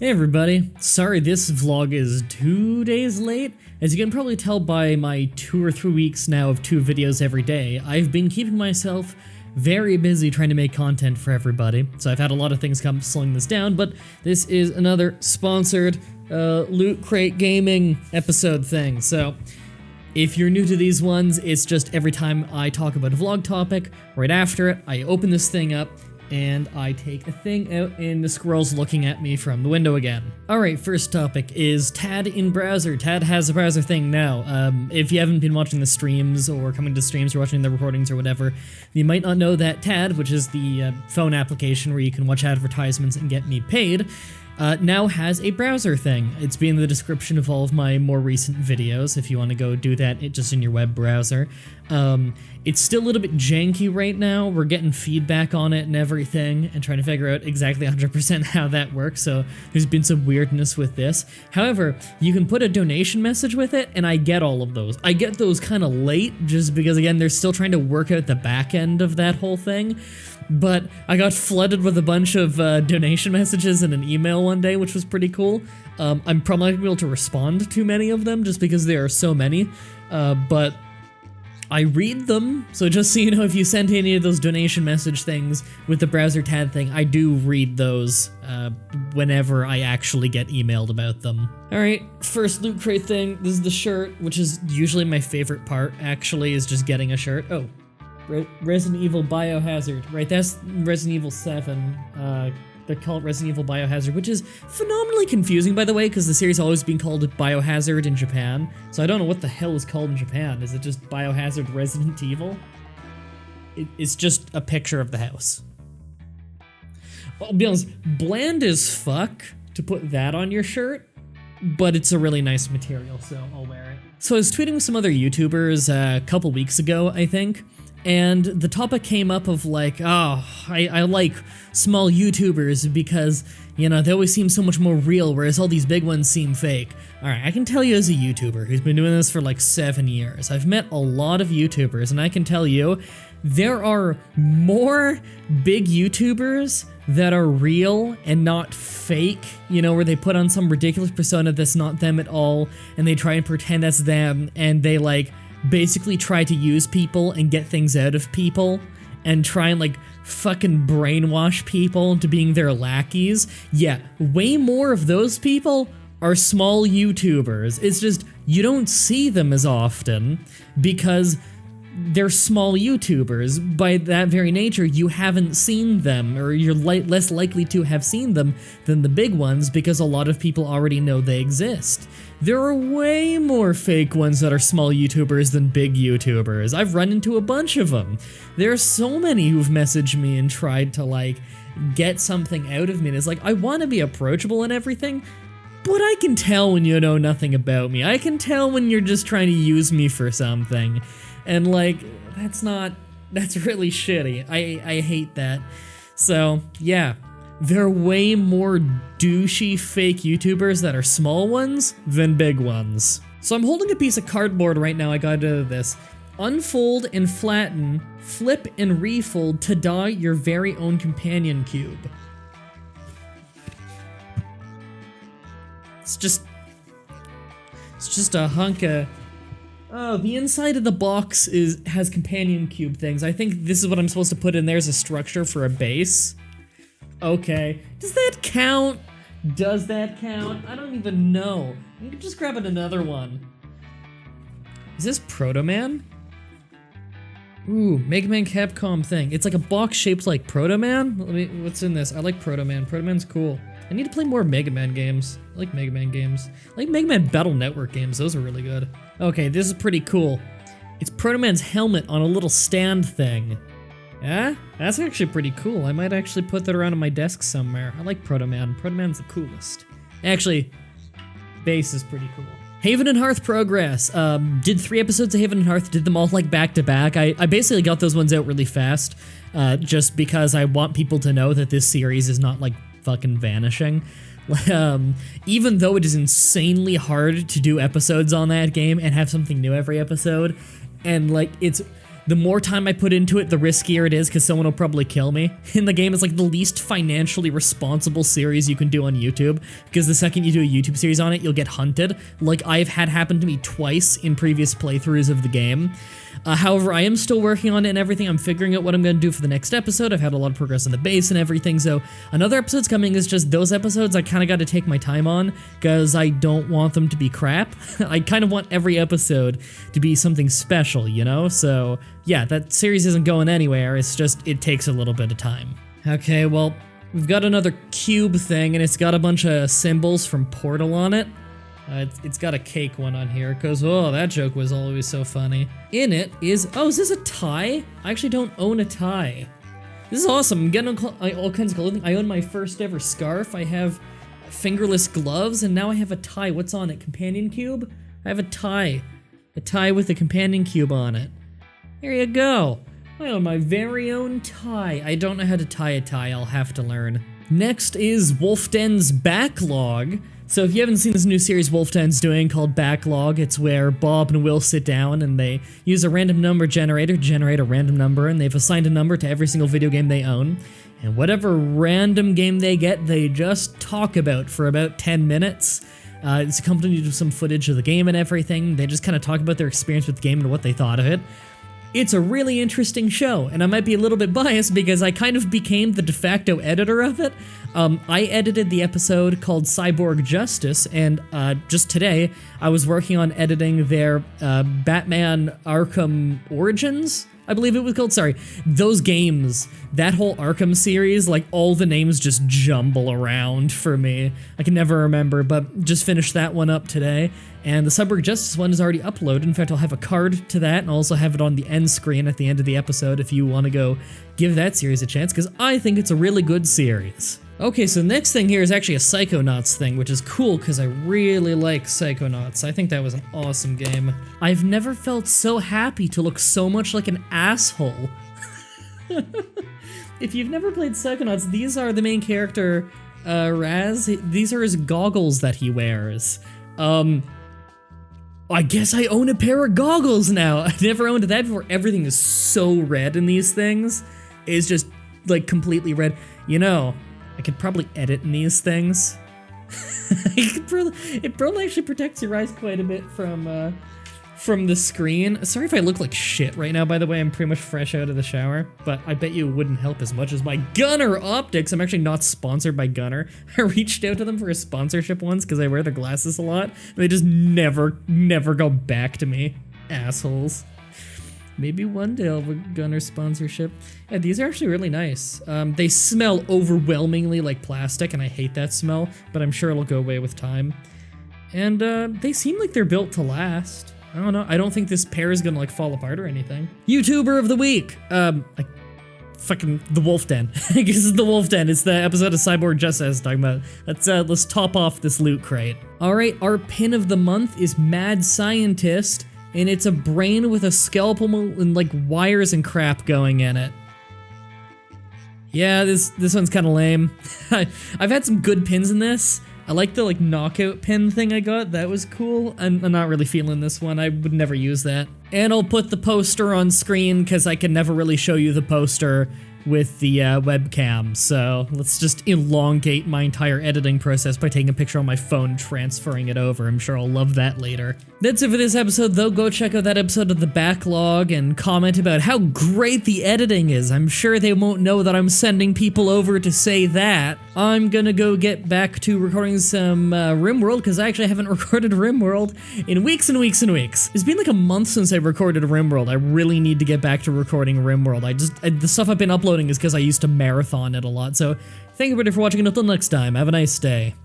Hey everybody, sorry this vlog is 2 days late. As you can probably tell by my 2 or 3 weeks now of 2 videos every day, I've been keeping myself very busy trying to make content for everybody, so I've had a lot of things come slowing this down, but this is another sponsored Loot Crate Gaming episode thing, so if you're new to these ones, it's just every time I talk about a vlog topic, right after it, I open this thing up, and I take a thing out and the squirrel's looking at me from the window again. Alright, first topic is TAD in browser. TAD has a browser thing now. If you haven't been watching the streams or coming to streams or watching the recordings or whatever, you might not know that TAD, which is the phone application where you can watch advertisements and get me paid, now has a browser thing. It's been in the description of all of my more recent videos if you want to go do that just in your web browser. It's still a little bit janky right now. We're getting feedback on it and everything and trying to figure out exactly 100% how that works, so there's been some weirdness with this. However, you can put a donation message with it, and I get all of those. I get those kind of late just because, again, they're still trying to work out the back end of that whole thing. But I got flooded with a bunch of donation messages in an email one day, which was pretty cool. I'm probably not going to be able to respond to many of them just because there are so many, but I read them, so just so you know, if you send any of those donation message things with the browser TAD thing, I do read those whenever I actually get emailed about them. Alright, first Loot Crate thing, this is the shirt, which is usually my favorite part, actually, is just getting a shirt. Oh. Resident Evil Biohazard, right, that's Resident Evil 7, they call it Resident Evil Biohazard, which is phenomenally confusing, by the way, because the series has always been called Biohazard in Japan, so I don't know what the hell is called in Japan. Is it just Biohazard Resident Evil? It's just a picture of the house. I'll be honest, bland as fuck to put that on your shirt, but it's a really nice material, so I'll wear it. So I was tweeting with some other YouTubers a couple weeks ago, I think, and the topic came up of like, oh, I like small YouTubers because, you know, they always seem so much more real, whereas all these big ones seem fake. Alright, I can tell you as a YouTuber who's been doing this for like 7 years, I've met a lot of YouTubers, and I can tell you, there are more big YouTubers that are real and not fake, you know, where they put on some ridiculous persona that's not them at all, and they try and pretend that's them, and they like basically try to use people and get things out of people and try and like fucking brainwash people into being their lackeys. Yeah, way more of those people are small YouTubers. It's just you don't see them as often because they're small YouTubers. By that very nature, you haven't seen them, or you're less likely to have seen them than the big ones because a lot of people already know they exist. There are way more fake ones that are small YouTubers than big YouTubers. I've run into a bunch of them. There are so many who've messaged me and tried to like get something out of me, and it's like, I want to be approachable and everything, but I can tell when you know nothing about me. I can tell when you're just trying to use me for something. And like, that's really shitty. I hate that. So, yeah. There are way more douchey fake YouTubers that are small ones than big ones. So I'm holding a piece of cardboard right now, I got out of this. Unfold and flatten, flip and refold to dye your very own companion cube. It's just a hunk of... Oh, the inside of the box has companion cube things. I think this is what I'm supposed to put in there as a structure for a base. Okay. Does that count? Does that count? I don't even know. You can just grab another one. Is this Protoman? Ooh, Mega Man Capcom thing. It's like a box shaped like Protoman? What's in this? I like Protoman. Protoman's cool. I need to play more Mega Man games. I like Mega Man games. I like Mega Man Battle Network games. Those are really good. Okay, this is pretty cool. It's Protoman's helmet on a little stand thing. Yeah? That's actually pretty cool. I might actually put that around on my desk somewhere. I like Protoman. Protoman's the coolest. Actually, base is pretty cool. Haven and Hearth progress. Did 3 episodes of Haven and Hearth, did them all like back to back. I basically got those ones out really fast, just because I want people to know that this series is not like fucking vanishing. Even though it is insanely hard to do episodes on that game and have something new every episode, and like it's the more time I put into it, the riskier it is because someone will probably kill me. In the game, it's like the least financially responsible series you can do on YouTube, because the second you do a YouTube series on it, you'll get hunted, like I've had happen to me twice in previous playthroughs of the game. However, I am still working on it and everything. I'm figuring out what I'm going to do for the next episode. I've had a lot of progress in the base and everything, so another episode's coming. Is just those episodes I kind of got to take my time on, because I don't want them to be crap. I kind of want every episode to be something special, you know? So yeah, that series isn't going anywhere. It's just, it takes a little bit of time. Okay, well, we've got another cube thing, and it's got a bunch of symbols from Portal on it. It's got a cake one on here, because, oh, that joke was always so funny. In it is, oh, is this a tie? I actually don't own a tie. This is awesome. I'm getting all kinds of clothing. I own my first ever scarf. I have fingerless gloves, and now I have a tie. What's on it? Companion cube? I have a tie. A tie with a companion cube on it. There you go. I own my very own tie. I don't know how to tie a tie. I'll have to learn. Next is Wolf Den's Backlog. So if you haven't seen this new series Wolf Den's doing called Backlog, it's where Bob and Will sit down and they use a random number generator to generate a random number, and they've assigned a number to every single video game they own. And whatever random game they get, they just talk about for about 10 minutes. It's accompanied with some footage of the game and everything. They just kind of talk about their experience with the game and what they thought of it. It's a really interesting show, and I might be a little bit biased because I kind of became the de facto editor of it. I edited the episode called Cyborg Justice, and just today, I was working on editing their Batman Arkham Origins, I believe it was called. Sorry, those games, that whole Arkham series, like all the names just jumble around for me. I can never remember, but just finished that one up today. And the Cyborg Justice one is already uploaded. In fact, I'll have a card to that, and I'll also have it on the end screen at the end of the episode if you want to go give that series a chance, because I think it's a really good series. Okay, so the next thing here is actually a Psychonauts thing, which is cool because I really like Psychonauts. I think that was an awesome game. I've never felt so happy to look so much like an asshole. If you've never played Psychonauts, these are the main character, Raz. These are his goggles that he wears. I guess I own a pair of goggles now. I never owned that before. Everything is so red in these things. It's just, like, completely red. You know, I could probably edit in these things. It probably actually protects your eyes quite a bit from the screen. Sorry if I look like shit right now, by the way. I'm pretty much fresh out of the shower, but I bet you it wouldn't help as much as my Gunner optics. I'm actually not sponsored by Gunner. I reached out to them for a sponsorship once because I wear their glasses a lot, and they just never go back to me. Assholes. Maybe one day I'll have a Gunner sponsorship. Yeah, these are actually really nice. They smell overwhelmingly like plastic, and I hate that smell, but I'm sure it'll go away with time. And they seem like they're built to last. I don't know. I don't think this pair is gonna like fall apart or anything. YouTuber of the week. Fucking the Wolf Den. I guess it's the Wolf Den. It's the episode of Cyborg Justice I was talking about. Let's top off this loot crate. All right, our pin of the month is Mad Scientist, and it's a brain with a scalpel and like wires and crap going in it. Yeah, this one's kind of lame. I've had some good pins in this. I like the like knockout pin thing I got. That was cool. I'm not really feeling this one. I would never use that. And I'll put the poster on screen because I can never really show you the poster with the webcam. So let's just elongate my entire editing process by taking a picture on my phone, transferring it over. I'm sure I'll love that later. That's it for this episode, though. Go check out that episode of the Backlog and comment about how great the editing is. I'm sure they won't know that I'm sending people over to say that. I'm gonna go get back to recording some RimWorld, because I actually haven't recorded RimWorld in weeks and weeks and weeks. It's been like a month since I recorded RimWorld. I really need to get back to recording RimWorld. The stuff I've been uploading is because I used to marathon it a lot. So thank you everybody for watching, and until next time, have a nice day.